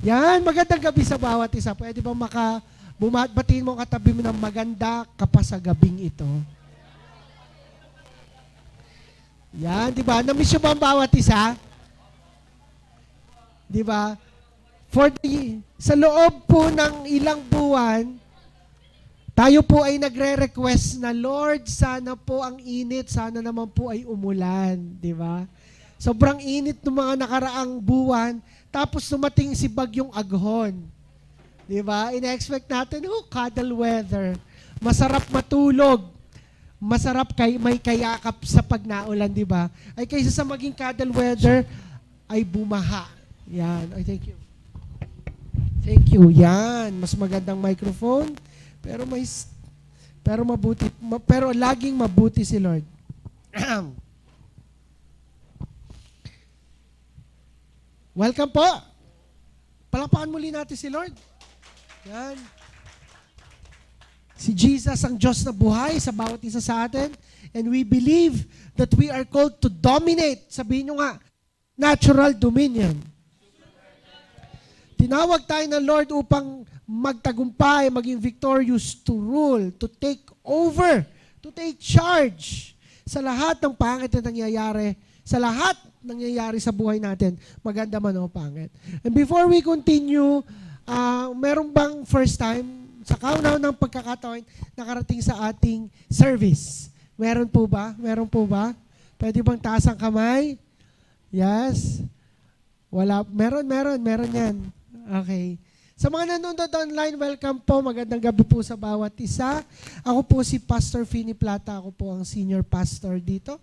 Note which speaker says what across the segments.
Speaker 1: Yan, magandang gabi sa bawat isa. Pwede ba batiin mo ang katabi mo ng maganda ka pa sa gabing ito? Yan, di ba? Namiss nyo ba ang bawat isa? Di ba? Sa loob po ng ilang buwan, tayo po ay nagre-request na, Lord, sana po ang init, sana naman po ay umulan. Di ba? Sobrang init ng mga nakaraang buwan, tapos dumating si Bagyong Aghon. Di ba? Ina-expect natin, cuddle weather. Masarap matulog. Masarap may kayakap sa pagnaulan, di ba? Ay kaysa sa maging cuddle weather, ay bumaha. Yan. Ay, thank you. Thank you. Yan. Mas magandang microphone. Pero laging mabuti si Lord. Welcome po. Palakpakan muli natin si Lord. Yan. Si Jesus ang Diyos na buhay sa bawat isa sa atin. And we believe that we are called to dominate. Sabihin nyo nga, natural dominion. Tinawag tayo ng Lord upang magtagumpay, maging victorious, to rule, to take over, to take charge sa lahat ng pangit na nangyayari, sa lahat nangyayari sa buhay natin, maganda man o pangit. And before we continue, meron bang first time sa kauna-unang ng pagkakataon nakarating sa ating service? Meron po ba? Meron po ba? Pwede bang taas ang kamay? Yes? Wala. Meron yan. Okay. Sa mga nanonood online, welcome po. Magandang gabi po sa bawat isa. Ako po si Pastor Finney Plata. Ako po ang senior pastor dito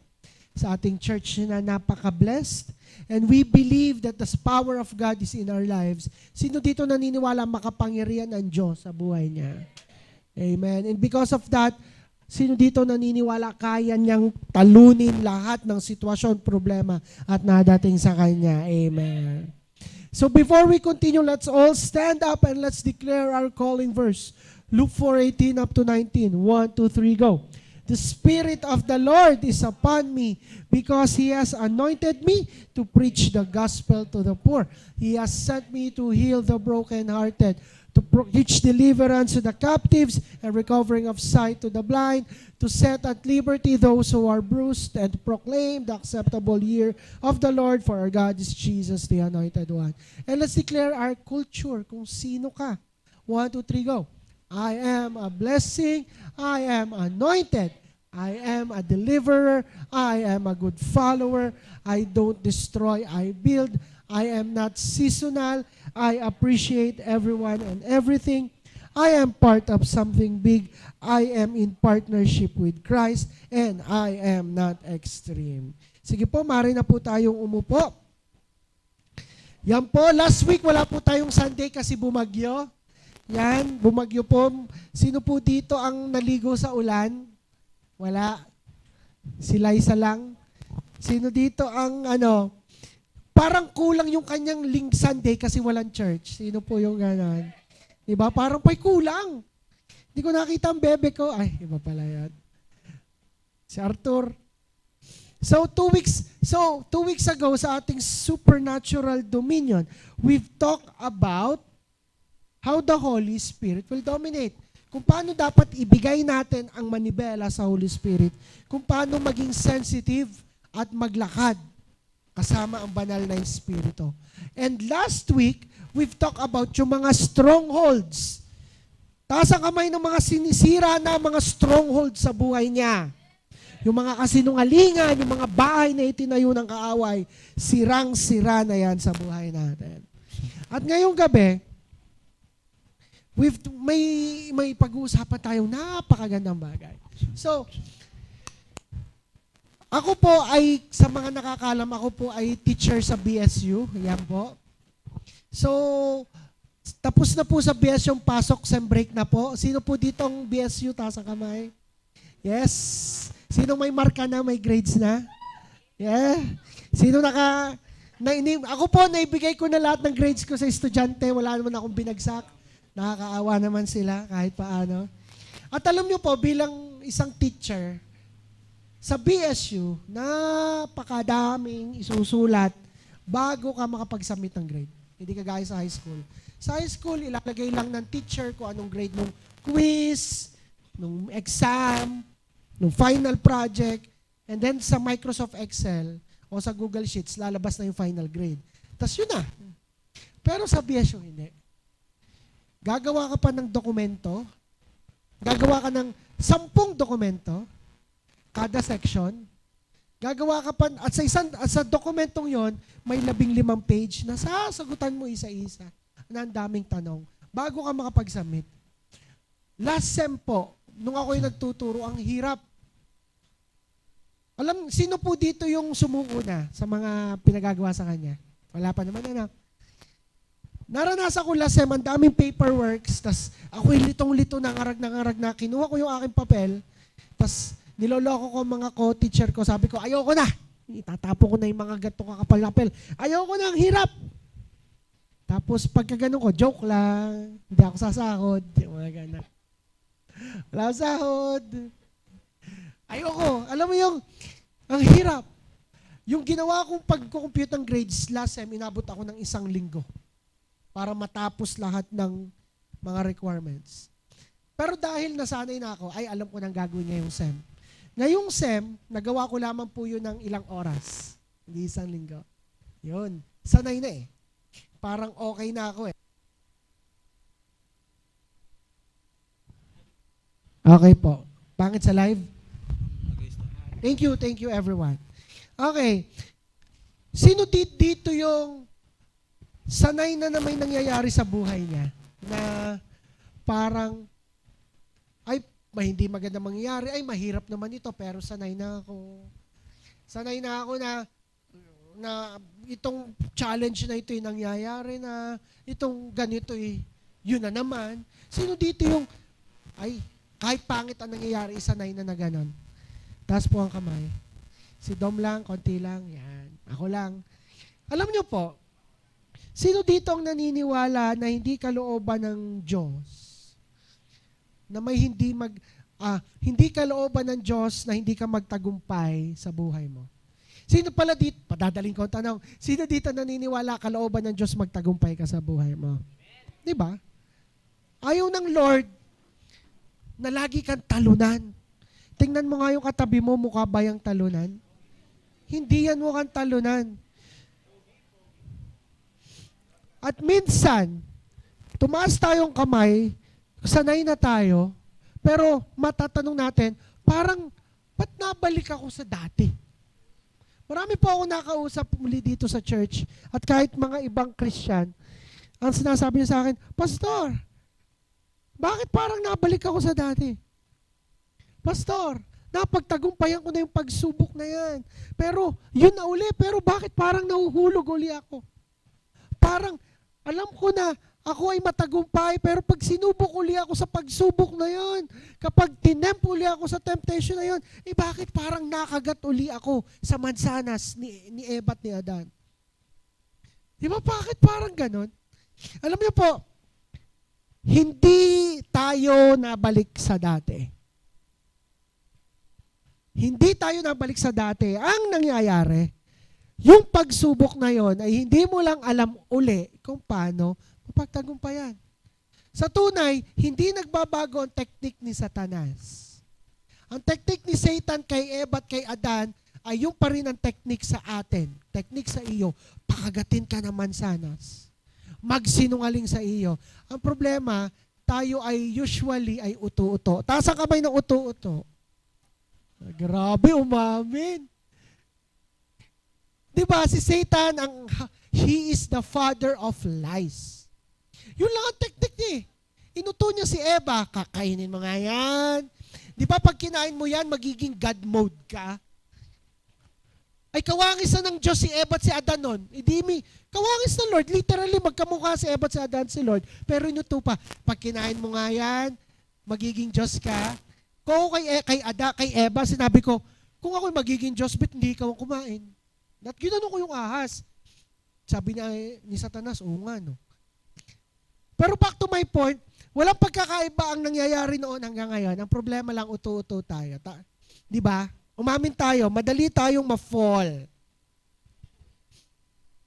Speaker 1: sa ating church na napaka-blessed. And we believe that the power of God is in our lives. Sino dito naniniwala makapangyarihan ang Diyos sa buhay niya? Amen. And because of that, sino dito naniniwala kaya niyang talunin lahat ng sitwasyon, problema at nadating sa Kanya? Amen. So before we continue, let's all stand up and let's declare our calling verse. Luke 4:18 up to 19. 1, 2, 3, go. The Spirit of the Lord is upon me because He has anointed me to preach the gospel to the poor. He has sent me to heal the brokenhearted, to preach deliverance to the captives and recovering of sight to the blind, to set at liberty those who are bruised, and to proclaim the acceptable year of the Lord, for our God is Jesus, the Anointed One. And let's declare our culture, kung sino ka. 1, 2, 3, go. I am a blessing. I am anointed. I am a deliverer. I am a good follower. I don't destroy, I build. I am not seasonal. I appreciate everyone and everything. I am part of something big. I am in partnership with Christ, and I am not extreme. Sige po, maaari na po tayong umupo. Yan po, last week wala po tayong Sunday kasi bumagyo. Yan, bumagyo po. Sino po dito ang naligo sa ulan? Wala. Si Liza lang. Sino dito ang parang kulang yung kanyang link Sunday kasi walang church? Sino po yung ganon? Diba? Parang pa'y kulang. Hindi ko nakita ang bebe ko. Ay, iba pala yan. Si Arthur. So, 2 weeks ago sa ating supernatural dominion, we've talked about how the Holy Spirit will dominate. Kung paano dapat ibigay natin ang manibela sa Holy Spirit. Kung paano maging sensitive at maglakad kasama ang banal na Espiritu. And last week, we've talked about yung mga strongholds. Taas ang kamay ng mga sinisira na mga strongholds sa buhay niya. Yung mga kasinungalingan, yung mga bahay na itinayo ng kaaway, sirang-sira na yan sa buhay natin. At ngayong gabi, may pag-uusapan tayong napakagandang bagay. So, ako po ay, sa mga nakakalam, ako po ay teacher sa BSU. Yan po. So, tapos na po sa BSU yung pasok, sem break na po. Sino po dito ang BSU? Taas ang kamay. Yes. Sino may marka na, may grades na? Yeah. Sino ako po, naibigay ko na lahat ng grades ko sa estudyante. Wala naman akong binagsak. Nakakaawa naman sila kahit paano. At alam nyo po, bilang isang teacher, sa BSU, napakadaming isusulat bago ka makapag-submit ng grade. Hindi kagaya sa high school. Sa high school, ilalagay lang ng teacher kung anong grade nung quiz, nung exam, nung final project, and then sa Microsoft Excel o sa Google Sheets, lalabas na yung final grade. Tapos yun na. Pero sa BSU, hindi. Gagawa ka pa ng dokumento, gagawa ka ng 10 dokumento, kada section, gagawa ka pa, at sa dokumentong yon may 15 page na sasagutan mo isa-isa na ang daming tanong bago ka makapag-submit. Last sem po, nung ako'y nagtuturo, ang hirap. Sino po dito yung sumuko na sa mga pinagagawa sa kanya? Wala pa naman, ano? Naranasan ko last sem, ang daming paperworks, tas ako'y litong-lito nangarag na, kinuha ko yung aking papel, tas niloloko ko mga co-teacher ko, sabi ko, ayoko na. Itatapo ko na yung mga gato kakapal-kapel. Ayoko na, ang hirap. Tapos pagka ganun ko, joke lang, hindi ako sasahod, yung mga gana. Wala akong sahod. Ayoko. Alam mo yung, ang hirap. Yung ginawa kong pag-compute ng grades last sem, inabot ako ng 1 linggo para matapos lahat ng mga requirements. Pero dahil nasanay na ako, ay alam ko nang gagawin ngayong sem. Ngayong sem, nagawa ko lamang po yun ng ilang oras. Hindi 1 linggo. Yun. Sanay na eh. Parang okay na ako eh. Okay po. Pangit sa live? Thank you everyone. Okay. Sino dito yung sanay na may nangyayari sa buhay niya na parang ay hindi maganda mangyayari, ay mahirap naman ito pero sanay na ako. Sanay na ako na itong challenge na ito yung nangyayari na itong ganito yun na naman. Sino dito yung ay kahit pangit ang nangyayari, sanay na gano'n? Taas po ang kamay. Si Dom lang, konti lang. Yan. Ako lang. Alam niyo po, sino dito ang naniniwala na hindi kalooban ng Diyos? Na may hindi kalooban ng Diyos na hindi ka magtagumpay sa buhay mo? Sino pala dito, padadaling ko ang tanong, sino dito naniniwala kalooban ng Diyos magtagumpay ka sa buhay mo? Di ba? Ayaw ng Lord na lagi kang talunan. Tingnan mo nga yung katabi mo, mukha ba yung talunan? Hindi yan mukhang talunan. At minsan, tumaas tayong kamay, sanay na tayo, pero matatanong natin, parang, ba't nabalik ako sa dati? Marami po ako nakausap muli dito sa church, at kahit mga ibang Christian, ang sinasabi niya sa akin, Pastor, bakit parang nabalik ako sa dati? Pastor, napagtagumpayan ko na yung pagsubok na yan. Pero, yun na uli. Pero bakit parang nahuhulog uli ako? Parang, alam ko na, ako ay matagumpay, pero pag sinubok uli ako sa pagsubok na yun, kapag tinempt uli ako sa temptation na yun, bakit parang nakagat uli ako sa mansanas ni Eva at ni Adan? Di ba bakit parang ganon? Alam niyo po, hindi tayo nabalik sa dati. Hindi tayo nabalik sa dati. Ang nangyayari, yung pagsubok na yon ay hindi mo lang alam uli kung paano mapagtagumpayan. Sa tunay, hindi nagbabago ang teknik ni Satanas. Ang teknik ni Satan kay Eva at kay Adan ay yung pa rin ang teknik sa atin. Teknik sa iyo, pakagatin ka ng mansanas. Magsinungaling sa iyo. Ang problema, tayo ay usually ay uto-uto. Taas ang kamay ng uto-uto. Grabe, umamin. Diba, si Satan, he is the father of lies. Yun lang ang teknik niya eh. Inuto niya si Eva, kakainin mo nga yan. Di ba pag kinain mo yan, magiging God mode ka? Ay kawangis na ng Diyos si Eva at si Adan nun. Kawangis na Lord. Literally, magkamukha si Eva at si Adan si Lord. Pero inuto pa, pag kinain mo nga yan, magiging Diyos ka. Kung kay Eva, sinabi ko, kung ako'y magiging Diyos, ba't hindi ka kumain? At ginano ko yung ahas. Sabi ni Satanas, oo nga, no? Pero back to my point, walang pagkakaiba ang nangyayari noon hanggang ngayon. Ang problema lang, uto-uto tayo. Di ba? Umamin tayo, madali tayong ma-fall.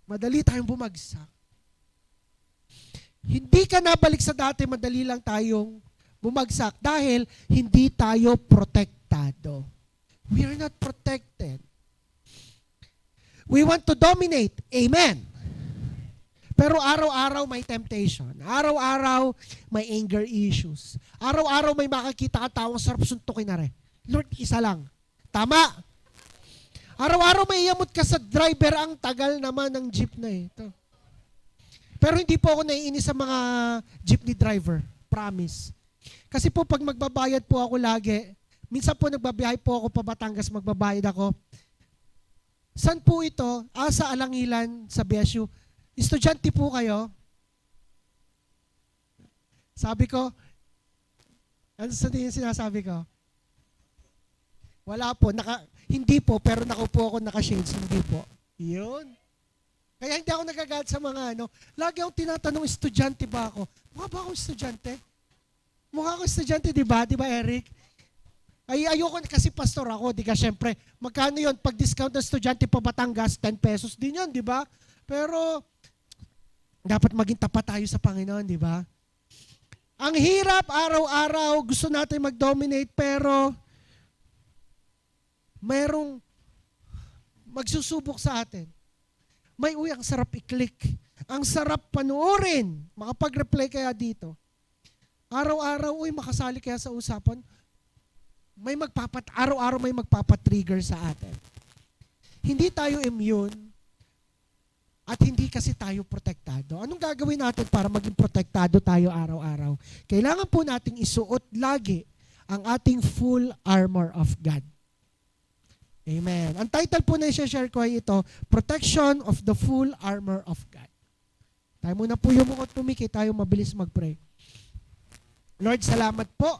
Speaker 1: Madali tayong bumagsak. Hindi ka nabalik sa dati, madali lang tayong bumagsak dahil hindi tayo protektado. We are not protected. We want to dominate. Amen. Pero araw-araw may temptation. Araw-araw may anger issues. Araw-araw may makakita ka tawang sarap suntukin na rin. Lord, isa lang. Tama. Araw-araw may iyamot ka sa driver, ang tagal naman ng jeep na ito. Pero hindi po ako naiinis sa mga jeepney driver. Promise. Kasi po pag magbabayad po ako lagi, minsan po nagbabiyahe po ako pa Batangas, magbabayad ako. Saan po ito? Sa Alangilan, sa BSU. Estudyante po kayo? Sabi ko, ano sa tingin sinasabi ko? Wala po. Hindi po, pero nakaupo ako naka-shades. Hindi po. Yun. Kaya hindi ako nagagalit sa mga Lagi akong tinatanong, estudyante ba ako? Mukha ba akong estudyante? Mukha akong estudyante, di ba? Di ba, Eric? Ayoko kasi pastor ako, di ka syempre. Magkano yun? Pag discount ng estudyante pa Batangas, 10 pesos din yun, di ba? Pero, dapat maging tapat tayo sa Panginoon, di ba? Ang hirap, araw-araw, gusto natin mag-dominate, pero mayroong magsusubok sa atin. Ang sarap i-click. Ang sarap panuorin. Makapag-reply kaya dito. Araw-araw, makasali kaya sa usapan. Araw-araw may magpapatrigger sa atin. Hindi tayo immune at hindi kasi tayo protektado. Anong gagawin natin para maging protektado tayo araw-araw? Kailangan po nating isuot lagi ang ating full armor of God. Amen. Ang title po na i-share ko ay ito, Protection of the Full Armor of God. Tayo muna po yung mukot pumikit, tayo mabilis mag-pray. Lord, salamat po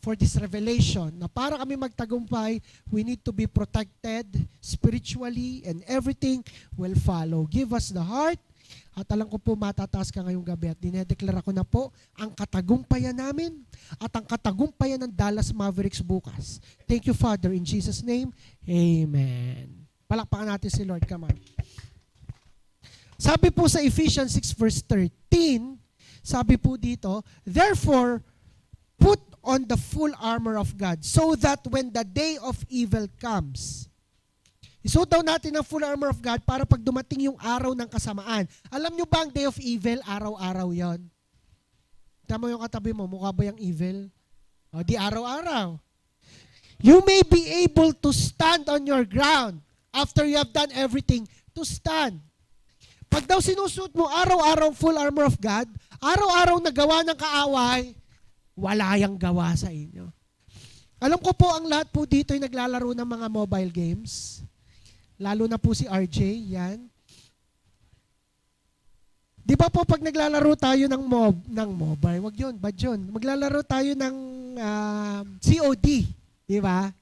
Speaker 1: for this revelation na para kami magtagumpay, we need to be protected spiritually and everything will follow. Give us the heart at alam ko po matataas ka ngayong gabi at dinedeklara ko na po ang katagumpayan namin at ang katagumpayan ng Dallas Mavericks bukas. Thank you, Father, in Jesus' name. Amen. Palakpakan natin si Lord. Come on. Sabi po sa Ephesians 6 verse 13, sabi po dito, therefore, put on the full armor of God so that when the day of evil comes, isuot daw natin ang full armor of God para pag dumating yung araw ng kasamaan. Alam nyo ba ang day of evil, araw-araw yon? Tama yung katabi mo, mukha ba yung evil? O di araw-araw. You may be able to stand on your ground after you have done everything to stand. Pag daw sinusuot mo araw-araw full armor of God, araw-araw na gawa ng kaaway, wala yang gawa sa inyo. Alam ko po ang lahat po dito ay naglalaro ng mga mobile games. Lalo na po si RJ, yan. Di ba po pag naglalaro tayo ng mobile, wag yun, bad yun. Maglalaro tayo ng COD, di ba?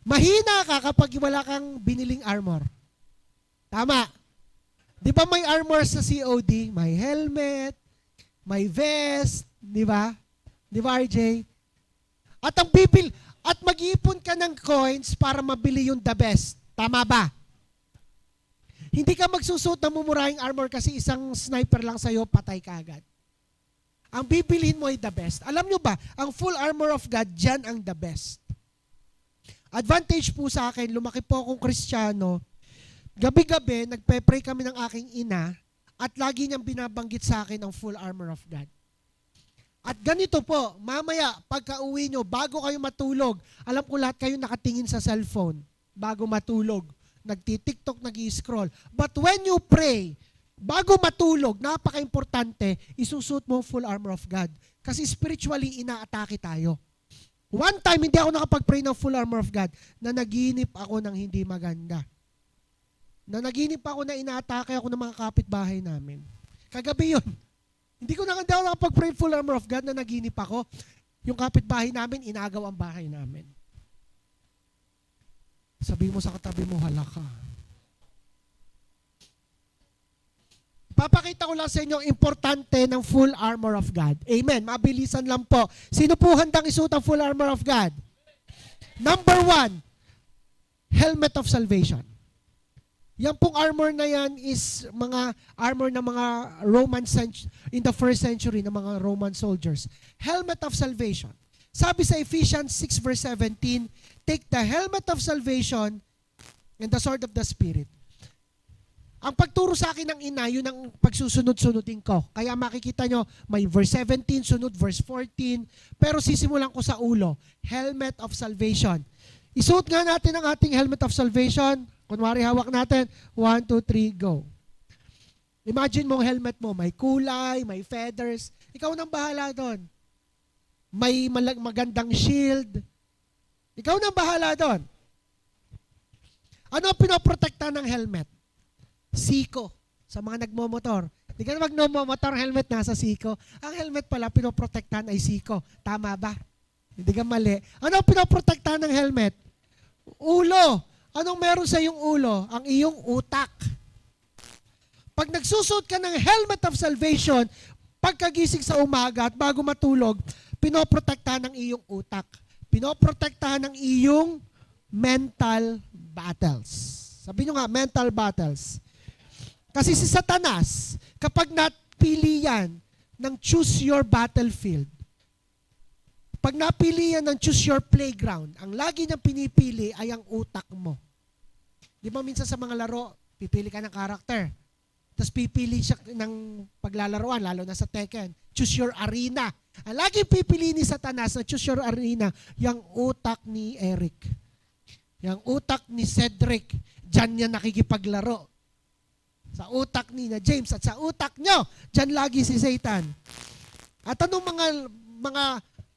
Speaker 1: Mahina ka kapag wala kang biniling armor. Tama. Di ba may armor sa COD? May helmet, may vest, di ba? Di ba, RJ? At mag-iipon ka ng coins para mabili yung the best. Tama ba? Hindi ka magsusuot ng mumurahing armor kasi isang sniper lang sa'yo, patay ka agad. Ang bibilhin mo ay the best. Alam nyo ba, ang full armor of God, dyan ang the best. Advantage po sa akin, lumaki po akong Kristiyano, gabi-gabi, nagpe-pray kami ng aking ina, at lagi niyang binabanggit sa akin ang full armor of God. At ganito po, mamaya, pagka-uwi nyo, bago kayo matulog, alam ko lahat kayo nakatingin sa cellphone, bago matulog, nagti-TikTok, nag-i-scroll. But when you pray, bago matulog, napaka-importante, isusuot mo full armor of God. Kasi spiritually, inaatake tayo. One time, hindi ako nakapag-pray ng full armor of God, na naginip ako ng hindi maganda. Na naginip ako na inaatake ako ng mga kapitbahay namin. Kagabi yun. Hindi ako nakapag-pray full armor of God na naginip ako. Yung kapitbahay namin, inagaw ang bahay namin. Sabi mo sa katabi mo, hala ka. Papakita ko lang sa inyo ang importante ng full armor of God. Amen. Mabilisan lang po. Sino po handang isuot ang full armor of God? Number 1, helmet of salvation. Yan pong armor na yan is mga armor ng mga in the first century ng mga Roman soldiers. Helmet of salvation. Sabi sa Ephesians 6 verse 17, take the helmet of salvation and the sword of the Spirit. Ang pagturo sa akin ng ina, yun ang pagsusunod-sunodin ko. Kaya makikita nyo, may verse 17, sunod verse 14, pero sisimulan ko sa ulo, helmet of salvation. Isuot nga natin ang ating helmet of salvation. Kunwari hawak natin, 1, 2, 3, go. Imagine mong helmet mo, may kulay, may feathers. Ikaw nang bahala doon. May magandang shield. Ikaw nang bahala doon. Ano ang pinoprotekta ng helmet? Siko. Sa mga nagmomotor. Hindi ka na magmomotor, helmet nasa siko. Ang helmet pala, pinoprotektahan ay siko. Tama ba? Hindi ka mali. Ano ang pinoprotektahan ng helmet? Ulo. Anong meron sa iyong ulo? Ang iyong utak. Pag nagsusuot ka ng helmet of salvation, pagkagising sa umaga at bago matulog, pinoprotektahan ng iyong utak. Pinoprotektahan ng iyong mental battles. Sabi nyo nga, mental battles. Kasi si Satanas, kapag napili yan ng choose your battlefield, pag napili yan ng choose your playground, ang lagi niyang pinipili ay ang utak mo. Di ba minsan sa mga laro, pipili ka ng karakter. Tapos pipili siya ng paglalaroan, lalo na sa Tekken. Choose your arena. Ang lagi pipili ni Satanas na choose your arena, yung utak ni Eric. Yung utak ni Cedric. Diyan niya nakikipaglaro. Sa utak ni na James at sa utak nyo, diyan lagi si Satan. At anong mga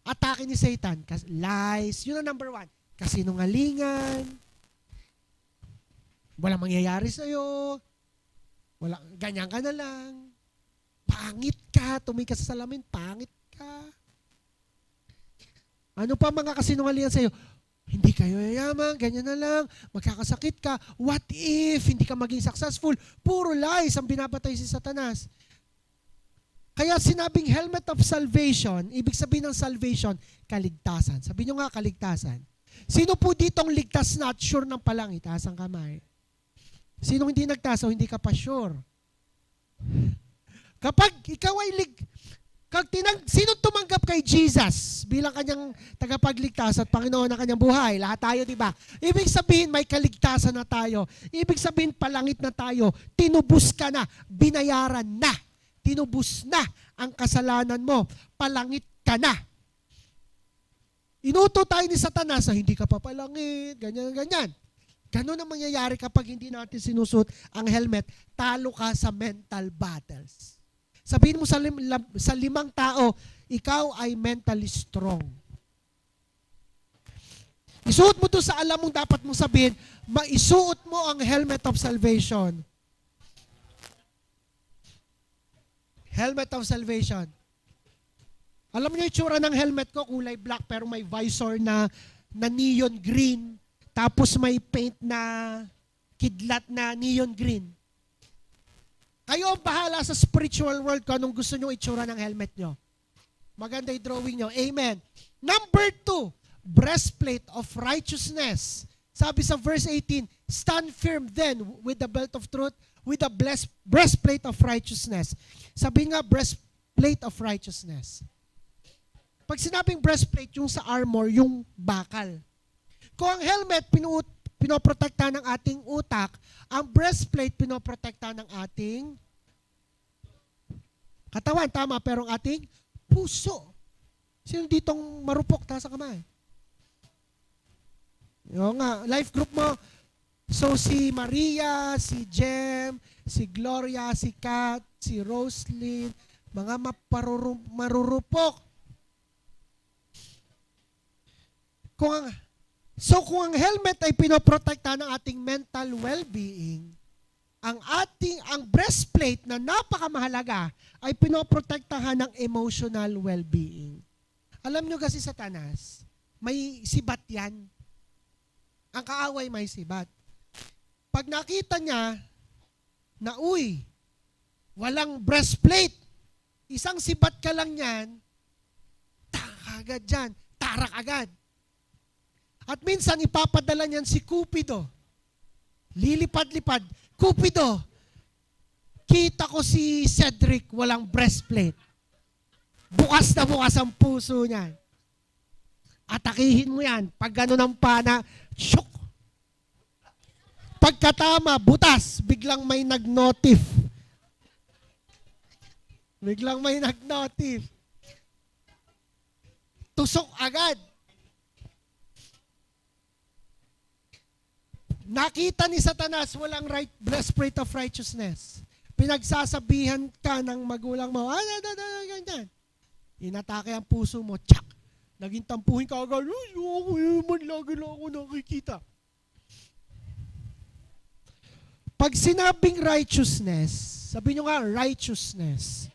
Speaker 1: atake ni Satan? Lies. Yun ang number 1. Kasinungalingan. Walang mangyayari sa'yo. Ganyan ka na lang. Pangit ka. Tumingin ka sa salamin. Pangit ka. Ano pa mga kasinungalingan sa'yo? Hindi kayo yayaman, ganyan na lang, magkakasakit ka. What if hindi ka maging successful? Puro lies ang binabatay si Satanas. Kaya sinabing helmet of salvation, ibig sabihin ng salvation, kaligtasan. Sabi nyo nga, kaligtasan. Sino po ditong ligtas na at sure ng palang? Itaas ang kamay. Sino hindi nagtaas o hindi ka pa sure? Kapag ikaw ay sino tumanggap kay Jesus bilang kanyang tagapagligtas at Panginoon ng kanyang buhay? Lahat tayo, di ba? Ibig sabihin, may kaligtasan na tayo. Ibig sabihin, palangit na tayo. Tinubos ka na. Binayaran na. Tinubos na ang kasalanan mo. Palangit ka na. Inuto tayo ni Satanas na hindi ka papalangit, ganyan, ganyan. Ganun ang mangyayari kapag hindi natin sinusot ang helmet. Talo ka sa mental battles. Sabihin mo sa 5 tao, ikaw ay mentally strong. Isuot mo to sa alam mong dapat mong sabihin, maisuot mo ang helmet of salvation. Helmet of salvation. Alam niyo yung itsura ng helmet ko, kulay black pero may visor na neon green, tapos may paint na kidlat na neon green. Kayo ang bahala sa spiritual world kung anong gusto nyo itsura ng helmet nyo. Maganda yung drawing nyo. Amen. Number 2, breastplate of righteousness. Sabi sa verse 18, stand firm then with the belt of truth, with the breastplate of righteousness. Sabi nga, breastplate of righteousness. Pag sinabing breastplate, yung sa armor, yung bakal. Kung ang helmet, pinoprotekta ng ating utak, ang breastplate pinoprotekta ng ating katawan, tama, pero ang ating puso. Sino ditong marupok, taas ang kamay? Yung nga, life group mo. So si Maria, si Jem, si Gloria, si Kat, si Roslyn, mga marurupok. Kung ang helmet ay pinoprotekta ng ating mental well-being, ang breastplate na napakamahalaga ay pinoprotektahan ng emotional well-being. Alam nyo kasi Satanas, may sibat yan. Ang kaaway may sibat. Pag nakita niya na, walang breastplate, isang sibat ka lang yan, agad dyan, tarak agad. At minsan ipapadala niyan si Cupido. Lilipad-lipad. Cupido, kita ko si Cedric walang breastplate. Bukas na bukas ang puso niyan. Atakihin mo yan. Pag gano'n ang pana, syok! Pagkatama, butas, biglang may nag-notif. Biglang may nag-notif. Tusok agad. Nakita ni Satanas walang breastplate of righteousness. Pinagsasabihan ka ng magulang mo, ganyan. Inatake ang puso mo, tsak. Naging tampuhin ka agad, lagi lang ako nakikita. Pag sinabing righteousness, sabi nyo nga, righteousness.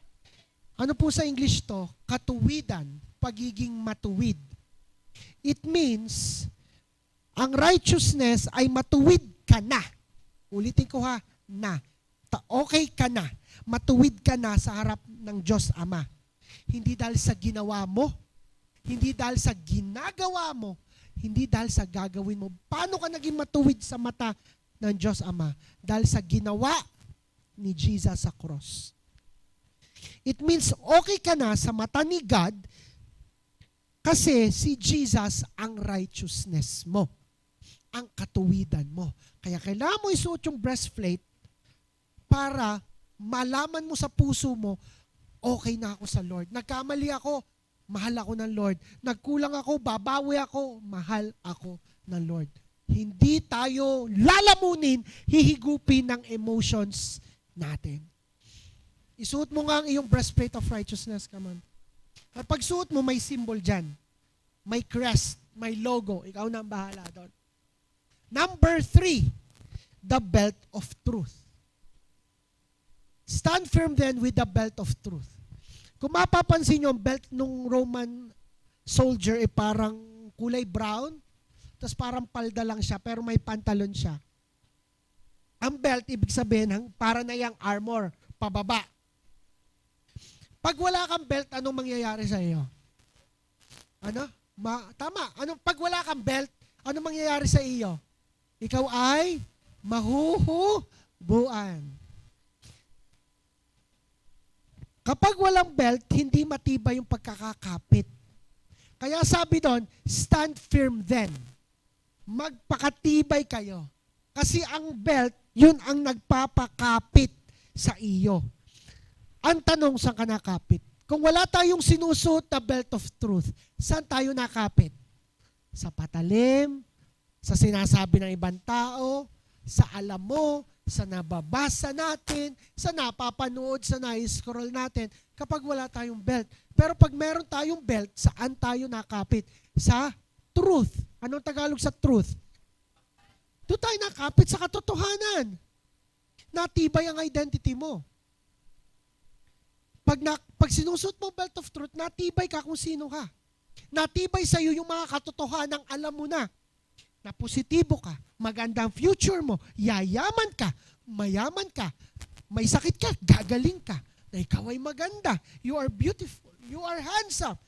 Speaker 1: Ano po sa English to? Katuwidan, pagiging matuwid. It means, ang righteousness ay matuwid ka na. Ulitin ko ha, na. Okay ka na. Matuwid ka na sa harap ng Diyos Ama. Hindi dahil sa ginawa mo, hindi dahil sa ginagawa mo, hindi dahil sa gagawin mo. Paano ka naging matuwid sa mata ng Diyos Ama? Dahil sa ginawa ni Jesus sa cross. It means okay ka na sa mata ni God kasi si Jesus ang righteousness mo. Ang katuwidan mo. Kaya kailangan mo isuot yung breastplate para malaman mo sa puso mo, okay na ako sa Lord. Nagkamali ako, mahal ako ng Lord. Nagkulang ako, babawi ako, mahal ako ng Lord. Hindi tayo lalamunin, hihigupin ng emotions natin. Isuot mo nga ang iyong breastplate of righteousness, come on. At pag suot mo, may symbol dyan. May crest, may logo. Ikaw na ang bahala doon. Number 3, the belt of truth. Stand firm then with the belt of truth. Kung mapapansin nyo, ang belt nung Roman soldier ay parang kulay brown, tapos parang palda lang siya, pero may pantalon siya. Ang belt, ibig sabihin, para na yung armor, pababa. Pag wala kang belt, anong mangyayari sa iyo? Ano? Tama. Pag wala kang belt, anong mangyayari sa iyo? Ikaw ay mahuhubuan. Kapag walang belt, hindi matibay yung pagkakakapit. Kaya sabi doon, stand firm then. Magpakatibay kayo. Kasi ang belt, yun ang nagpapakapit sa iyo. Ang tanong, saan ka nakapit? Kung wala tayong sinusuot na belt of truth, saan tayo nakapit? Sa patalim, sa sinasabi ng ibang tao, sa alam mo, sa nababasa natin, sa napapanood, sa na-scroll natin, kapag wala tayong belt. Pero pag meron tayong belt, saan tayo nakapit? Sa truth. Anong Tagalog sa truth? Doon tayo nakapit sa katotohanan. Natibay ang identity mo. Pag sinusuot mo belt of truth, natibay ka kung sino ka. Natibay sa iyo yung mga katotohanan alam mo na. Na positibo ka, magandang future mo, yayaman ka, mayaman ka, may sakit ka, gagaling ka, na ikaw ay maganda, you are beautiful, you are handsome,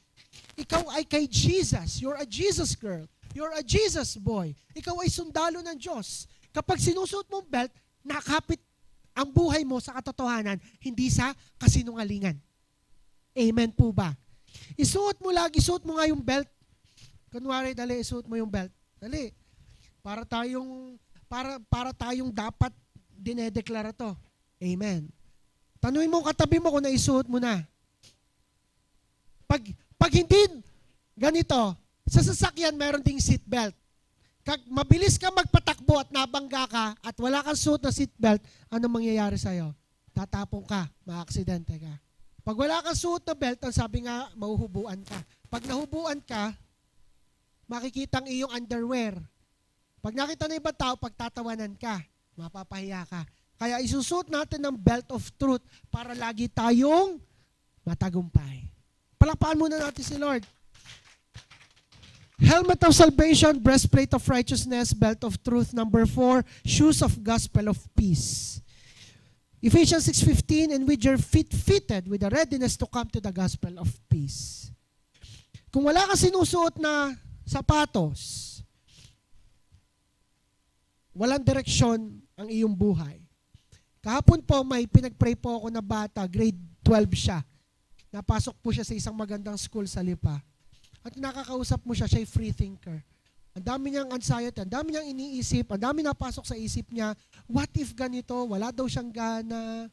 Speaker 1: ikaw ay kay Jesus, you're a Jesus girl, you're a Jesus boy, ikaw ay sundalo ng Diyos. Kapag sinusuot mong belt, nakapit ang buhay mo sa katotohanan, hindi sa kasinungalingan. Amen po ba? Isuot mo nga yung belt. Kunwari, dali, isuot mo yung belt. Dali. Para tayong dapat dinedeklara to. Amen. Tanungin mo katabi mo kung naisuot mo na. Pag hindi ganito, sa sasakyan meron ding seatbelt. Mabilis ka magpatakbo at nabangga ka at wala kang suot na seatbelt, anong mangyayari sa'yo? Tatapong ka, maaksidente ka. Pag wala kang suot na belt, ang sabi nga, mahuhubuan ka. Pag nahubuan ka, makikita ang iyong underwear. Pag nakita na ibang tao, pagtatawanan ka, mapapahiya ka. Kaya isusuot natin ng belt of truth para lagi tayong matagumpay. Palakpakan muna natin si Lord. Helmet of salvation, breastplate of righteousness, belt of truth. Number 4, shoes of gospel of peace. Ephesians 6:15, and with your feet fitted with the readiness to come to the gospel of peace. Kung wala ka sinusuot na sapatos, walang direksyon ang iyong buhay. Kahapon po, may pinag-pray po ako na bata, grade 12 siya. Napasok po siya sa isang magandang school sa Lipa. At nakakausap mo siya, siya'y free thinker. Ang dami niyang anxiety, ang dami niyang iniisip, ang dami napasok sa isip niya, what if ganito, wala daw siyang gana,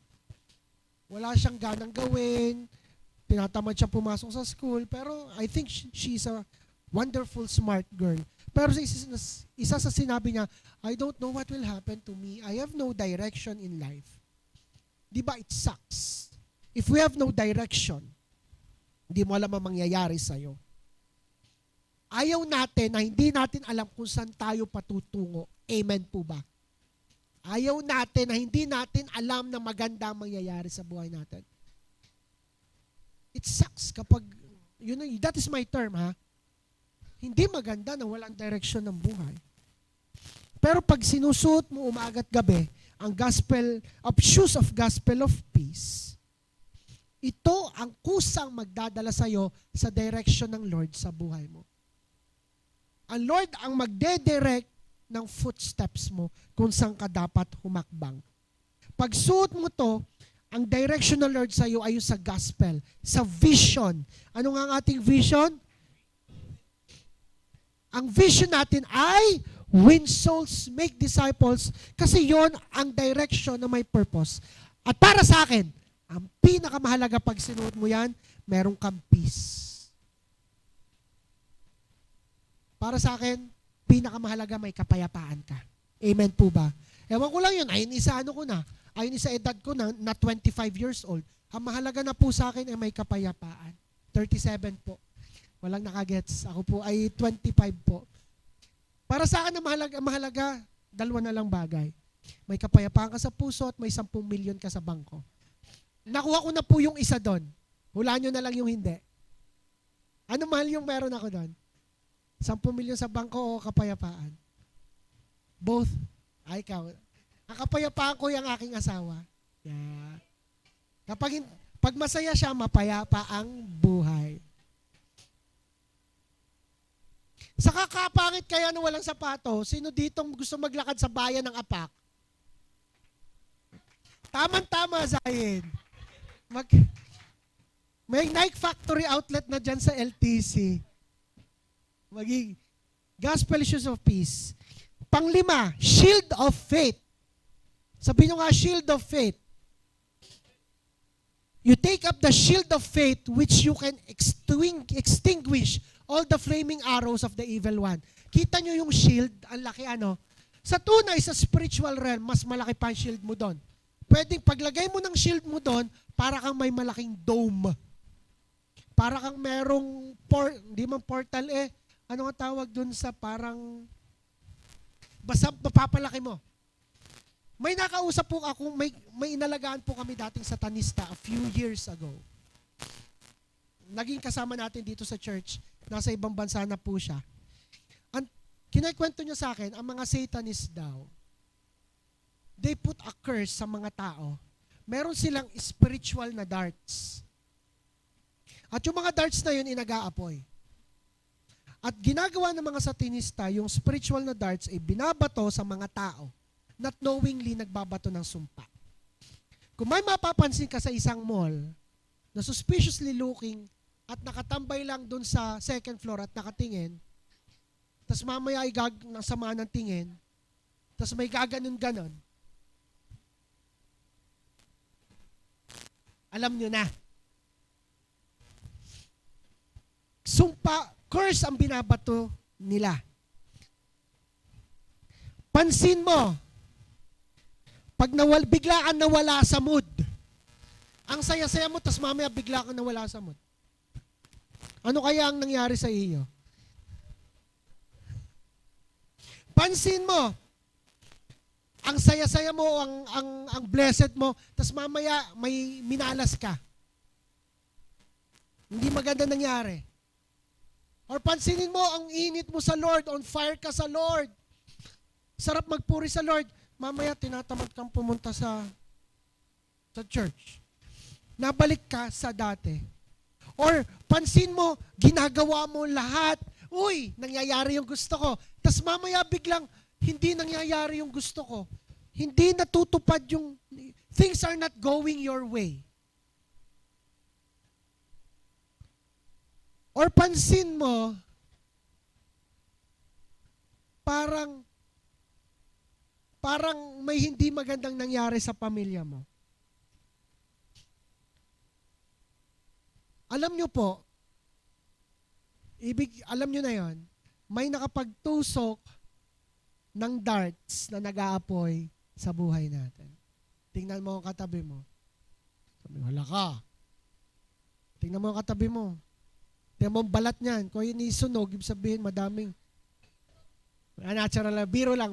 Speaker 1: wala siyang ganang gawin, tinatamad siya pumasok sa school, pero I think she's a wonderful, smart girl. Pero isa sa sinabi niya, I don't know what will happen to me. I have no direction in life. Di ba it sucks? If we have no direction, hindi mo alam ang mangyayari sa'yo. Ayaw natin na hindi natin alam kung saan tayo patutungo. Amen po ba? Ayaw natin na hindi natin alam na maganda ang mangyayari sa buhay natin. It sucks kapag, that is my term ha. Hindi maganda na walang direksyon ng buhay. Pero pag sinusuot mo umagat gabi, ang shoes of gospel of peace, ito ang kusang magdadala sa'yo sa direction ng Lord sa buhay mo. Ang Lord ang magdedirect ng footsteps mo kung saan ka dapat humakbang. Pag suot mo to, ang direction ng Lord sa iyo ay sa gospel, sa vision. Ano nga ang ating vision? Ang vision natin ay win souls, make disciples, kasi yon ang direction na may purpose. At para sa akin, ang pinakamahalaga pag sinuot mo yan, meron kang peace. Para sa akin, pinakamahalaga may kapayapaan ka. Amen po ba? Ewan ko lang yun, ayun isa ayun isa edad ko na 25 years old. Ang mahalaga na po sa akin ay may kapayapaan. 37 po. Walang nakagets. Ako po ay 25 po. Para sa akin na mahalaga, dalawa na lang bagay. May kapayapaan ka sa puso at may 10 milyon ka sa bangko. Nakuha ko na po yung isa doon. Hulaan nyo na lang yung hindi. Ano mahal yung meron ako doon? 10 milyon sa bangko o kapayapaan? Both. Ay, ikaw. Ang kapayapaan ko yung aking asawa. Yeah. Pag masaya siya, mapayapa ang buhay. Sa kakapangit kaya na walang sapato, sino ditong gusto maglakad sa bayan ng Apak? Tama-tama, Zayn. May Nike Factory outlet na dyan sa LTC. Maging gospel shoes of peace. Panglima, shield of faith. Sabihin nyo nga, shield of faith. You take up the shield of faith which you can extinguish all the flaming arrows of the evil one. Kita nyo yung shield, ang laki Sa tunay, sa spiritual realm, mas malaki pa ang shield mo doon. Pwedeng paglagay mo ng shield mo doon, para kang may malaking dome. Para kang merong, hindi man portal ano nga tawag dun sa parang, basta mapapalaki mo. May nakausap po ako, may inalagaan po kami dating satanista a few years ago. Naging kasama natin dito sa church, nasa ibang bansa na po siya. Kinakwento niya sa akin, ang mga satanists daw, they put a curse sa mga tao. Meron silang spiritual na darts. At yung mga darts na yun, inag-aapoy. At ginagawa ng mga satanista, yung spiritual na darts ay binabato sa mga tao, not knowingly nagbabato ng sumpa. Kung may mapapansin ka sa isang mall, na suspiciously looking, at nakatambay lang dun sa second floor at nakatingin, tas mamaya ay sama ng tingin, tas may gaganon-ganon, alam nyo na. Sumpa, curse ang binabato nila. Pansin mo, pag bigla kang nawala sa mood, ang saya-saya mo, tas mamaya bigla kang nawala sa mood. Ano kaya ang nangyari sa iyo? Pansin mo, ang saya-saya mo, ang blessed mo, tas mamaya may minalas ka. Hindi maganda nangyari. Or pansinin mo, ang init mo sa Lord, on fire ka sa Lord. Sarap magpuri sa Lord. Mamaya tinatamad kang pumunta sa church. Nabalik ka sa dati. Or pansin mo, ginagawa mo lahat. Uy, nangyayari yung gusto ko. Tas mamaya biglang, hindi nangyayari yung gusto ko. Hindi natutupad yung things are not going your way. Or pansin mo, parang may hindi magandang nangyari sa pamilya mo. Alam nyo po, alam nyo na yon, may nakapagtusok ng darts na nag-aapoy sa buhay natin. Tingnan mo ang katabi mo. Sabi, wala ka. Tingnan mo ang katabi mo. Tingnan mo ang balat niyan. Kung yun isunog, ibig sabihin madaming. Natural lang. Biro lang.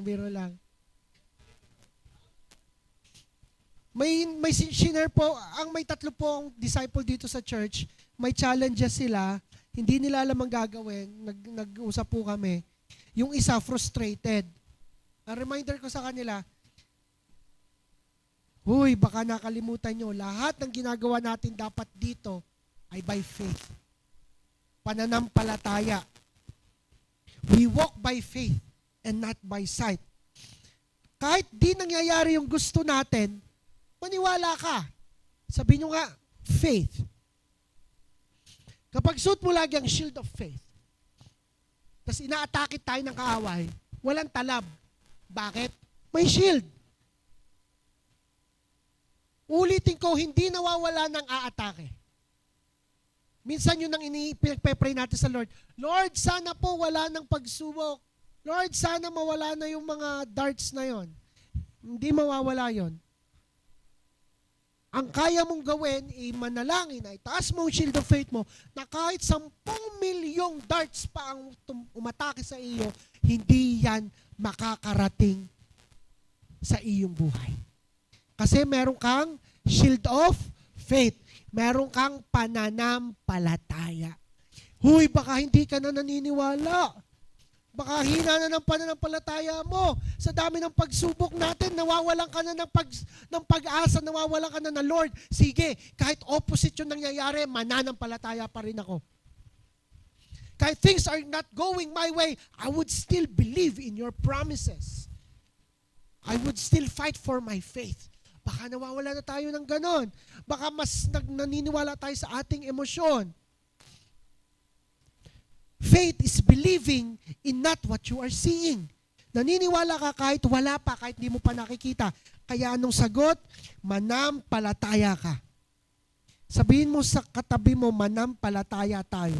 Speaker 1: May sinare po, may 3 po ang disciple dito sa church. May challenges sila. Hindi nila alam ang gagawin. Nag-usap po kami. Yung isa, frustrated. Ang reminder ko sa kanila, huy, baka nakalimutan nyo, lahat ng ginagawa natin dapat dito ay by faith. Pananampalataya. We walk by faith and not by sight. Kahit di nangyayari yung gusto natin, maniwala ka. Sabi nyo nga, faith. Kapag suot mo lagi ang shield of faith, tapos ina-atake tayo ng kaaway, walang talab. Bakit? May shield. Ulitin ko, hindi nawawala ng aatake. Minsan yun ang pinagpe-pray natin sa Lord. Lord, sana po wala ng pagsubok. Lord, sana mawala na yung mga darts na yon. Hindi mawawala yon. Ang kaya mong gawin, manalangin, ay taas mo ang shield of faith mo, na kahit 10 milyong darts pa ang umatake sa iyo, hindi yan makakarating sa iyong buhay. Kasi meron kang shield of faith. Meron kang pananampalataya. Huy, baka hindi ka na naniniwala. Baka hina na ng pananampalataya mo. Sa dami ng pagsubok natin, nawawalan ka na ng pag-asa, nawawalan ka na ng Lord. Sige, kahit opposite yung nangyayari, mananampalataya pa rin ako. Kahit things are not going my way, I would still believe in your promises. I would still fight for my faith. Baka nawawala na tayo ng ganon. Baka mas naniniwala tayo sa ating emosyon. Faith is believing in not what you are seeing. Naniniwala ka kahit wala pa, kahit hindi mo pa nakikita. Kaya anong sagot? Manampalataya ka. Sabihin mo sa katabi mo, manampalataya tayo.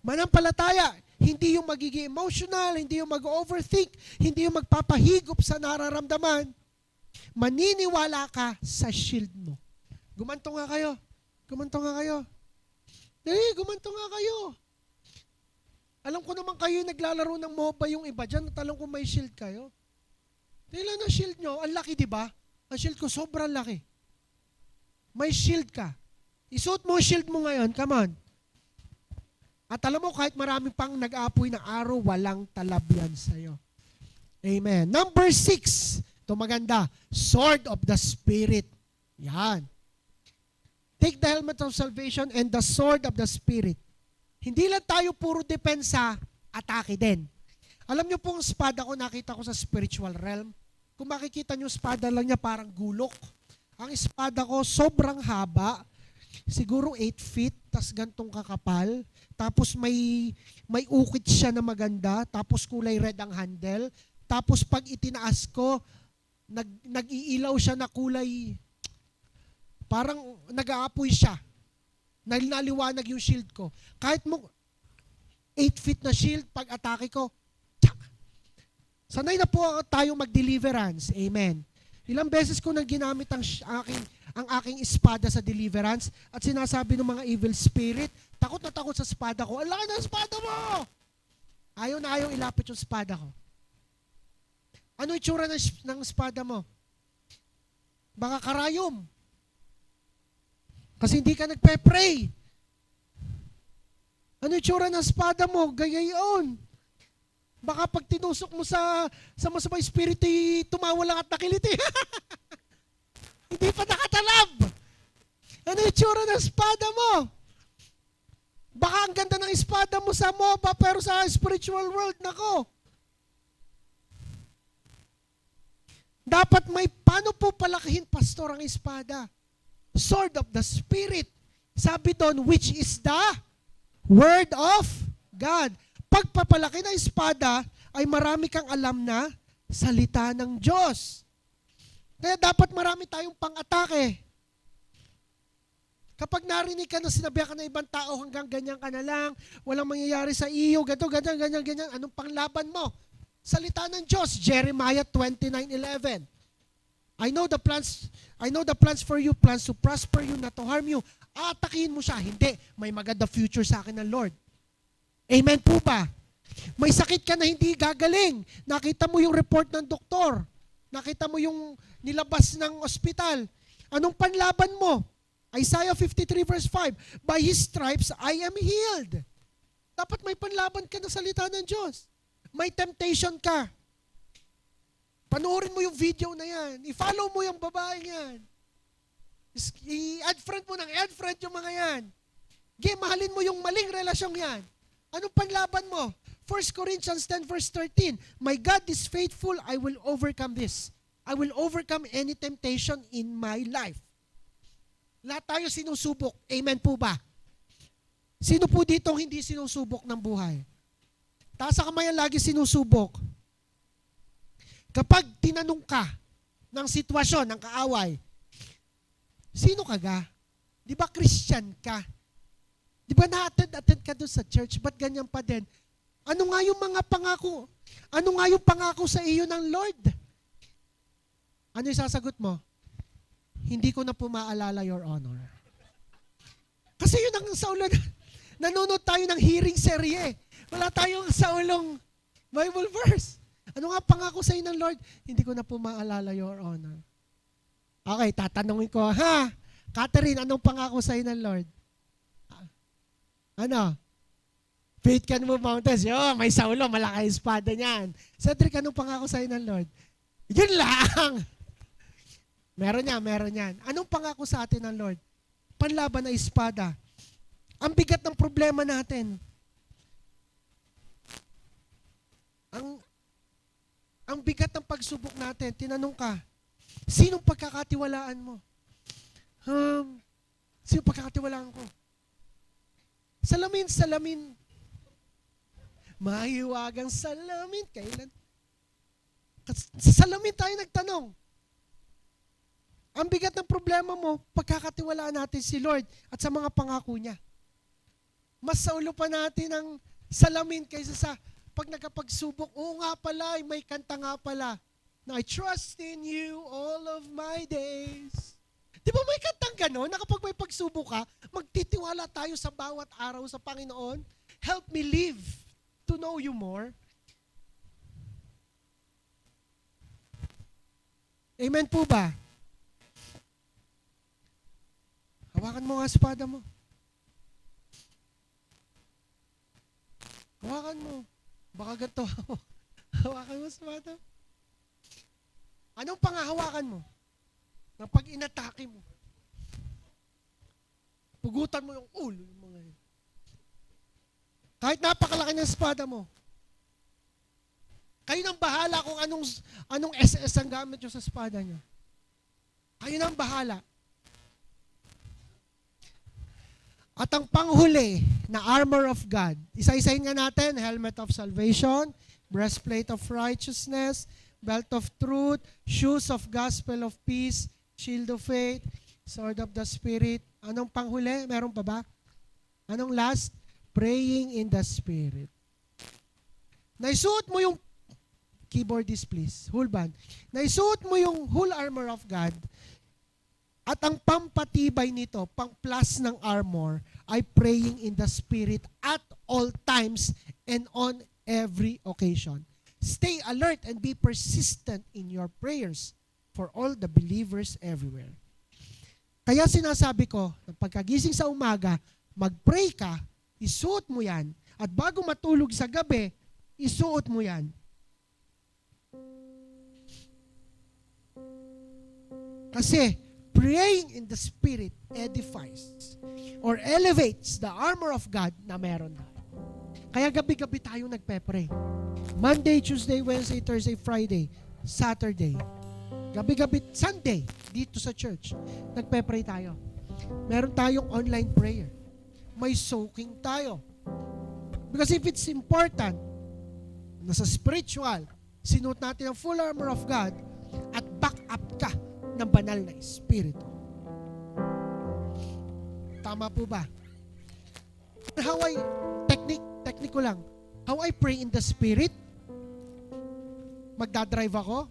Speaker 1: Manampalataya, hindi yung magiging emotional, hindi yung mag-overthink, hindi yung magpapahigop sa nararamdaman. Maniniwala ka sa shield mo. Gumanto nga kayo. Gumanto nga kayo. Alam ko naman kayo naglalaro ng MOBA yung iba dyan, at alam ko may shield kayo. Ilan na shield nyo? Ang laki, di ba? Ang shield ko sobrang laki. May shield ka. Isuot mo ang shield mo ngayon, come on. At alam mo, kahit marami pang nag-aapoy na araw, walang talab yan sa'yo. Amen. Number 6, ito maganda, sword of the Spirit. Yan. Take the helmet of salvation and the sword of the Spirit. Hindi lang tayo puro depensa, atake din. Alam niyo pong espada ko, nakita ko sa spiritual realm. Kung makikita niyo, espada lang niya parang gulok. Ang espada ko, sobrang haba, siguro 8 feet, tas gantong kakapal. Tapos may ukit siya na maganda, tapos kulay red ang handle. Tapos pag itinaas ko, nag-iilaw siya na kulay, parang nag-aapoy siya. Naliwanag yung shield ko. Kahit mo 8 feet na shield, pag atake ko, tsak! Sanay na po tayo mag-deliverance. Amen. Ilang beses ko nang ginamit ang aking espada sa deliverance at sinasabi ng mga evil spirit, takot na takot sa espada ko. Ang laki ng espada mo! Ayaw na ayaw ilapit yung espada ko. Ano itsura ng espada mo? Baka karayom. Kasi hindi ka nagpe-pray. Ano itsura ng espada mo? Gayayon. Baka pag tinusok mo sa masamang espiritu, tumawa lang at nakiliti. Hindi pa nakatalab. Ano itsura ng espada mo? Baka ang ganda ng espada mo sa MOBA, pero sa spiritual world, nako. Dapat paano po palakihin, pastor, ang espada? Sword of the Spirit. Sabi doon, which is the Word of God. Pagpapalaki ng espada, ay marami kang alam na salita ng Diyos. Kaya dapat marami tayong pang-atake. Kapag narinig ka na sinabihan ka ng ibang tao, hanggang ganyan ka na lang, walang mangyayari sa iyo, ganyan, anong panglaban mo? Salita ng Diyos, Jeremiah 29:11. I know the plans for you, plans to prosper you, not to harm you. Atakihin mo siya. Hindi, may maganda future sa akin ng Lord. Amen po ba? May sakit ka na hindi gagaling. Nakita mo yung report ng doktor. Nakita mo yung nilabas ng ospital. Anong panlaban mo? Isaiah 53 verse 5, by His stripes I am healed. Dapat may panlaban ka ng salita ng Diyos. May temptation ka. Panoorin mo yung video na yan. I-follow mo yung babaeng yan. I-add friend mo ng add friend yung mga yan. Mahalin mo yung maling relasyong yan. Anong panlaban mo? 1 Corinthians 10 verse 13, my God is faithful, I will overcome this. I will overcome any temptation in my life. Lahat tayo sinusubok. Amen po ba? Sino po dito hindi sinusubok ng buhay? Taas sa kamay ang lagi sinusubok. Kapag tinanong ka ng sitwasyon, ng kaaway, sino ka ga? Di ba Christian ka? Di ba na-attend ka doon sa church? Ba't ganyan pa din? Ano nga yung mga pangako? Ano nga yung pangako sa iyo ng Lord? Ano yung sasagot mo? Hindi ko na po maalala, Your Honor. Kasi yun ang sa ulo, nanonood tayo ng hearing serye. Wala tayong sa ulong Bible verse. Ano nga pangako sa iyo ng Lord? Hindi ko na po maalala, Your Honor. Okay, tatanungin ko, Catherine, anong pangako sa iyo ng Lord? Ano? Faith can move mountains. May saulo, malaki espada niyan. Cedric, anong pangako sa iyo ng Lord? Yun lang. Meron yan. Anong pangako sa atin ng Lord? Panlaban na espada. Ang bigat ng problema natin. Ang bigat ng pagsubok natin. Tinanong ka, sinong pagkakatiwalaan mo? Sinong pagkakatiwalaan ko? Salamin. Mahiwagang salamin. Kailan? Sa salamin tayo nagtanong. Ang bigat ng problema mo, pagkakatiwalaan natin si Lord at sa mga pangako niya. Mas saulo pa natin ang salamin kaysa sa pag nagkapagsubok. Oo nga pala, may kanta nga pala na I trust in you all of my days. Di ba may kantang gano'n na kapag may pagsubok ka, magtitiwala tayo sa bawat araw sa Panginoon? Help me live to know you more. Amen po ba? Hawakan mo ang espada mo. Hawakan mo. Baka ganito. Hawakan mo ang espada. Anong pangahawakan mo? Na pag inatake mo, pugutan mo yung ulo. Yung mga yun. Kahit napakalaki ng espada mo, kayo nang bahala kung anong SS ang gamit nyo sa espada nyo. Kayo nang bahala. At ang panghuli na armor of God, isa-isahin nga natin, helmet of salvation, breastplate of righteousness, belt of truth, shoes of gospel of peace, shield of faith, sword of the Spirit. Anong panghuli? Meron pa ba? Anong last? Praying in the Spirit. Naisuot mo yung keyboardist please, whole band. Naisuot mo yung whole armor of God. At ang pampatibay nito, pang plus ng armor, ay praying in the Spirit at all times and on every occasion. Stay alert and be persistent in your prayers for all the believers everywhere. Kaya sinasabi ko, pagkagising sa umaga, mag-pray ka, isuot mo yan, at bago matulog sa gabi, isuot mo yan. Kasi, praying in the Spirit edifies or elevates the armor of God na meron na. Kaya gabi-gabi tayo nagpe-pray. Monday, Tuesday, Wednesday, Thursday, Friday, Saturday. Gabi-gabi, Sunday, dito sa church, nagpe-pray tayo. Meron tayong online prayer. May soaking tayo. Because if it's important, nasa spiritual, sinuot natin ang full armor of God at back up ka ng banal na Espiritu. Tama po ba? How I, technique ko lang, how I pray in the Spirit, magdadrive ako,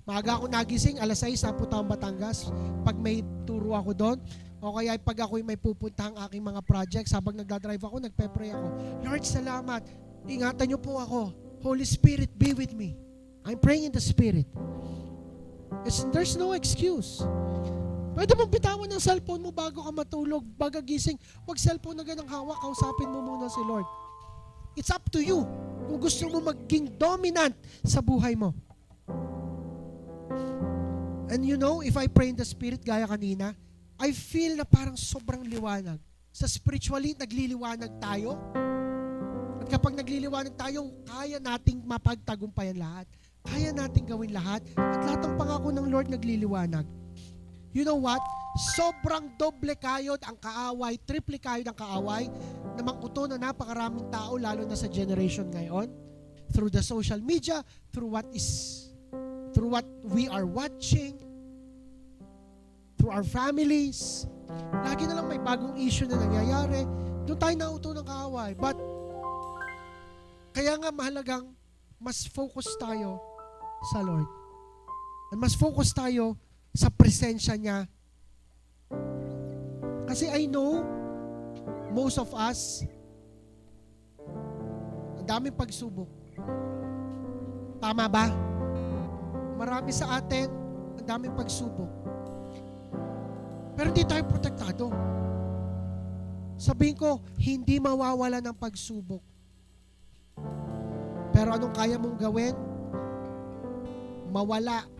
Speaker 1: maaga ako nagising, alas 6, napunta akong Batangas, pag may turo ako doon, o kaya pag ako'y may pupuntahang aking mga projects, habang nagdadrive ako, nagpe-pray ako, Lord, salamat, ingatan niyo po ako, Holy Spirit, be with me. I'm praying in the Spirit. There's no excuse. Pwede mong bitawan ng cellphone mo bago ka matulog, bago gising. Huwag cellphone na ganang hawak, kausapin mo muna si Lord. It's up to you kung gusto mo maging dominant sa buhay mo. And you know, if I pray in the Spirit, gaya kanina, I feel na parang sobrang liwanag. Sa spiritually, nagliliwanag tayo. At kapag nagliliwanag tayo, kaya nating mapagtagumpayan lahat. Kaya nating gawin lahat. At lahat ng pangako ng Lord nagliliwanag. You know what? Sobrang doble kayod ang kaaway, triple kayod ang kaaway na manguto na napakaraming tao, lalo na sa generation ngayon. Through the social media, through what we are watching, through our families. Lagi na lang may bagong issue na nangyayari. Doon tayo nauto ng kaaway. But, kaya nga mahalagang mas focus tayo sa Lord. And mas focus tayo sa presensya niya. Kasi I know, most of us, ang daming pagsubok. Tama ba? Marami sa atin, ang daming pagsubok. Pero hindi tayo protektado. Sabihin ko, hindi mawawala ng pagsubok. Pero anong kaya mong gawin? Mawala.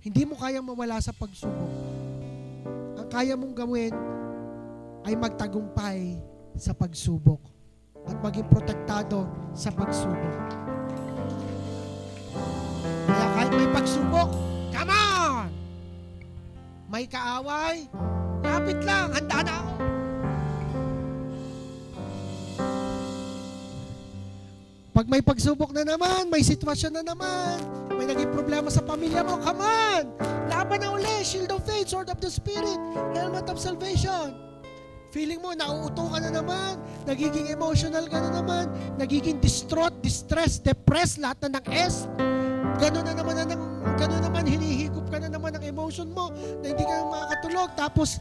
Speaker 1: Hindi mo kayang mawala sa pagsubok. Ang kaya mong gawin ay magtagumpay sa pagsubok at maging protektado sa pagsubok. Kaya kahit may pagsubok, come on! May kaaway, lapit lang, handa na ako. Pag may pagsubok na naman, may sitwasyon na naman, may naging problema sa pamilya mo, come on! Laban na uli, shield of faith, sword of the spirit, helmet of salvation. Feeling mo, nauuto ka na naman, nagiging emotional ka na naman, nagiging distraught, distressed, depressed, lahat na ng S. Gano'n naman, hinihigop ka na naman ng emotion mo, na hindi ka na makakatulog. Tapos,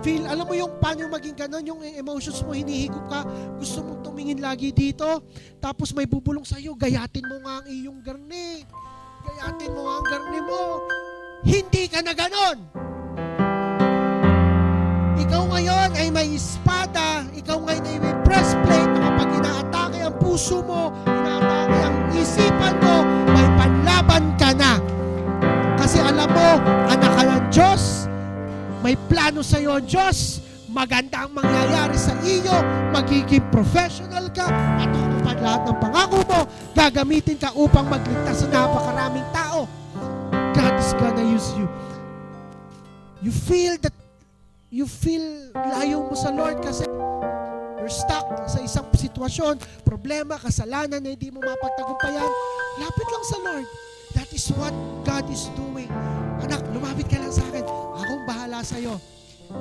Speaker 1: alam mo yung paano maging gano'n, yung emotions mo, hinihigop ka, gusto mong tumingin lagi dito, tapos may bubulong sa'yo, gayatin mo nga ang iyong garni. Gayatin mo nga ang garni mo. Hindi ka na gano'n. Ikaw ngayon ay may espada, ikaw ngayon ay may breastplate, na kapag inaatake ang puso mo, inaatake ang isipan mo, may panlaban ka na. Kasi alam mo, anak ka ng Diyos, may plano sa iyo ang Diyos, maganda ang mangyayari sa iyo, magiging professional ka, matutupad lahat ng pangako mo, gagamitin ka upang magligtas sa napakaraming tao. God is gonna use you. You feel layo mo sa Lord kasi you're stuck sa isang sitwasyon, problema, kasalanan na hindi mo mapagtagumpayan. Lapit lang sa Lord. That is what God is doing. Anak, lumapit ka lang sa akin. Akong bahala sa iyo.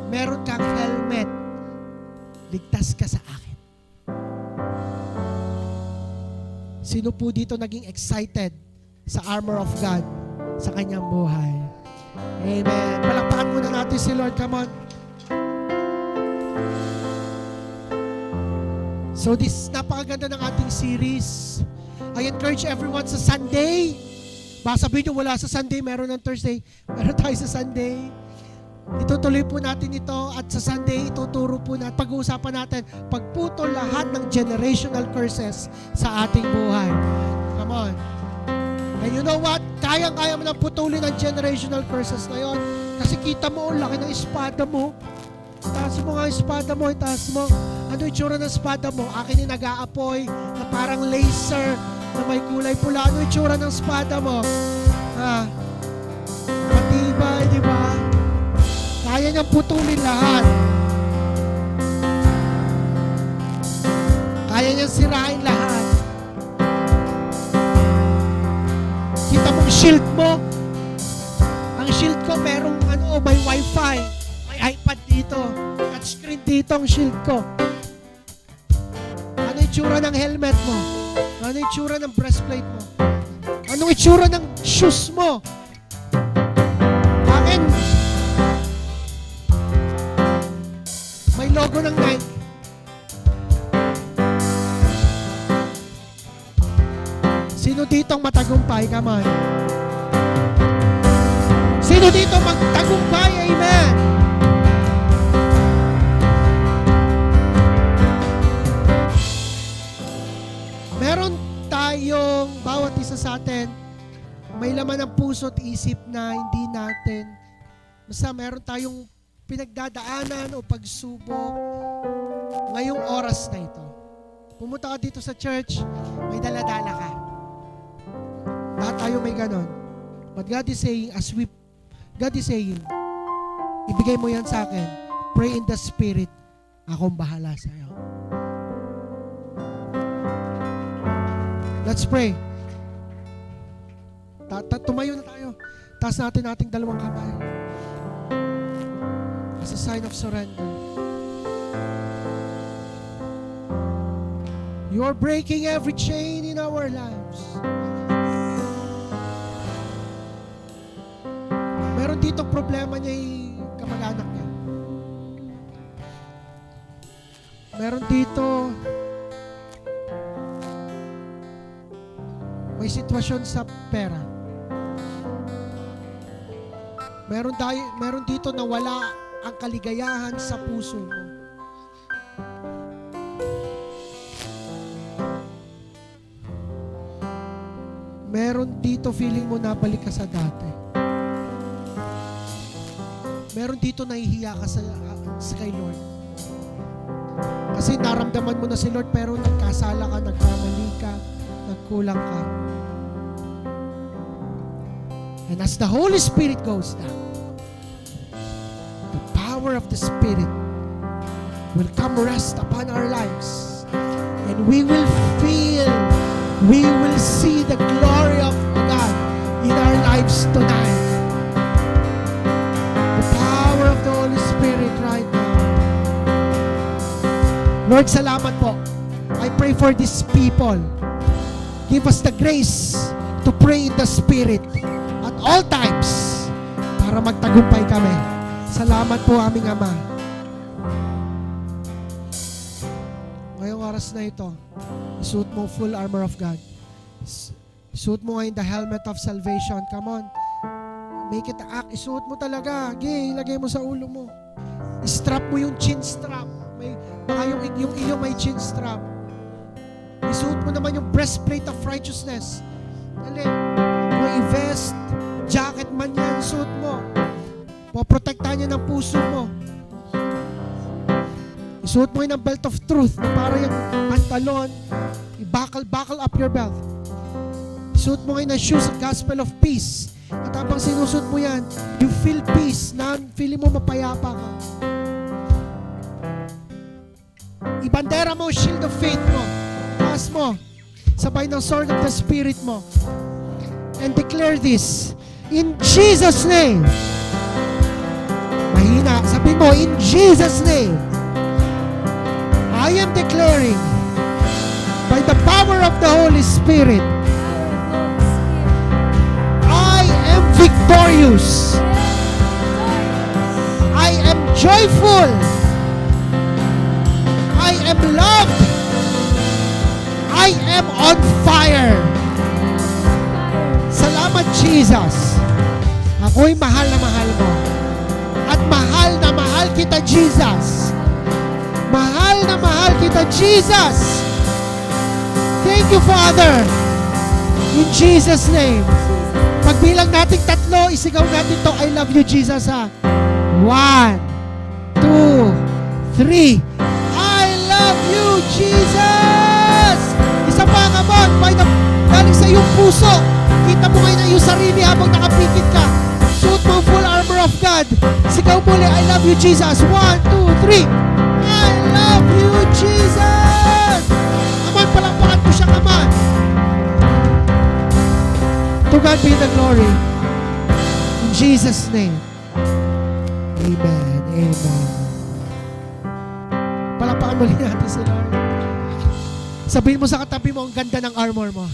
Speaker 1: Meron kang helmet. Ligtas ka sa akin. Sino po dito naging excited sa armor of God sa kanyang buhay? Amen. Palakpakan muna natin si Lord. Come on. So this, napakaganda ng ating series. I encourage everyone sa Sunday. Baka sabihin nyo, wala sa Sunday, meron ng Thursday. Meron tayo sa Sunday. Itutuloy po natin ito at sa Sunday, ituturo po natin, pag-uusapan natin, pagputol lahat ng generational curses sa ating buhay. Come on. And you know what? Kayang-kaya mo nang putulin ang generational curses na yun. Kasi kita mo, laki ng espada mo. Itaas mo nga ang espada mo, itaas mo. Ano yung tsura ng espada mo? Akin yung nag-aapoy na parang laser na may kulay pula. Ano yung tsura ng espada mo? Kaya niyang putulin lahat. Kaya niyang sirain lahat. Kita mong shield mo. Ang shield ko merong may wifi. May iPad dito. Touchscreen dito ang shield ko. Ano yung itsura ng helmet mo? Ano yung itsura ng breastplate mo? Anong itsura ng shoes mo? Akin, may logo ng Nike. Sino dito ang matagumpay? Come on. Sino dito magtagumpay? Amen. Meron tayong, bawat isa sa atin, may laman ng puso at isip na hindi natin, basta meron tayong pinagdadaanan o pagsubok ngayong oras na ito. Pumunta ka dito sa church, may daladala ka. Lahat tayo may ganon. But God is saying, God is saying, ibigay mo yan sa akin. Pray in the Spirit. Akong bahala sa iyo. Let's pray. Tumayo na tayo. Taas natin ating dalawang kamay. As a sign of surrender. You're breaking every chain in our lives. Meron ditong problema niya yung kamag-anak niya. Meron dito may sitwasyon sa pera. Meron dito na wala ang kaligayahan sa puso mo. Meron dito feeling mo nabalik ka sa dati. Meron dito nahihiya ka sa kay Lord. Kasi naramdaman mo na si Lord pero nagkasala ka, nagkamali ka, nagkulang ka. And as the Holy Spirit goes down, the power of the Spirit will come rest upon our lives. And we will see the glory of God in our lives tonight. The power of the Holy Spirit right now. Lord, salamat po. I pray for these people. Give us the grace to pray in the Spirit at all times para magtagumpay kami. Salamat po aming Ama. Ngayong oras na ito, isuot mo full armor of God. Isuot mo ngayon the helmet of salvation. Come on. Make it act. Isuot mo talaga. Ilagay mo sa ulo mo. Strap mo yung chin strap. Baka yung iyo may chin strap. Isuot mo naman yung breastplate of righteousness. Dali. May vest, jacket man yan, suot mo. Poprotektahan niya ng puso mo. Isuot mo yun ng belt of truth na para yung pantalon. Buckle up your belt. Isuot mo ngayon ng shoes of gospel of peace. At habang sinusot mo yan, you feel peace na feeling mo mapayapa ka. Ibandera mo, shield of faith mo. Taas mo. Sabay ng sword of the Spirit mo. And declare this. In Jesus' name. Mahina. Sabihin mo, in Jesus' name. I am declaring by the power of the Holy Spirit, I am victorious. I am joyful. I am loved. I am on fire. Salamat, Jesus. Ako'y mahal na mahal mo. At mahal na mahal kita, Jesus. Mahal na mahal kita, Jesus. Thank you, Father. In Jesus' name. Pagbilang natin 3, isigaw natin to, I love you, Jesus, ha? 1, 2, 3. I love you, Jesus! Isa pa, come on, galing sa iyong puso. Kita mo ngayon ang iyong sarili habang nakapikit ka. Suot mo full armor of God. Sigaw muli, I love you, Jesus. 1, 2, 3. I love you, Jesus! Come on, palampakan mo siya, come on. To God be the glory. In Jesus' name. Amen. Amen. Palampakan muli natin si Lord. Sabihin mo sa katabi mo, ang ganda ng armor mo.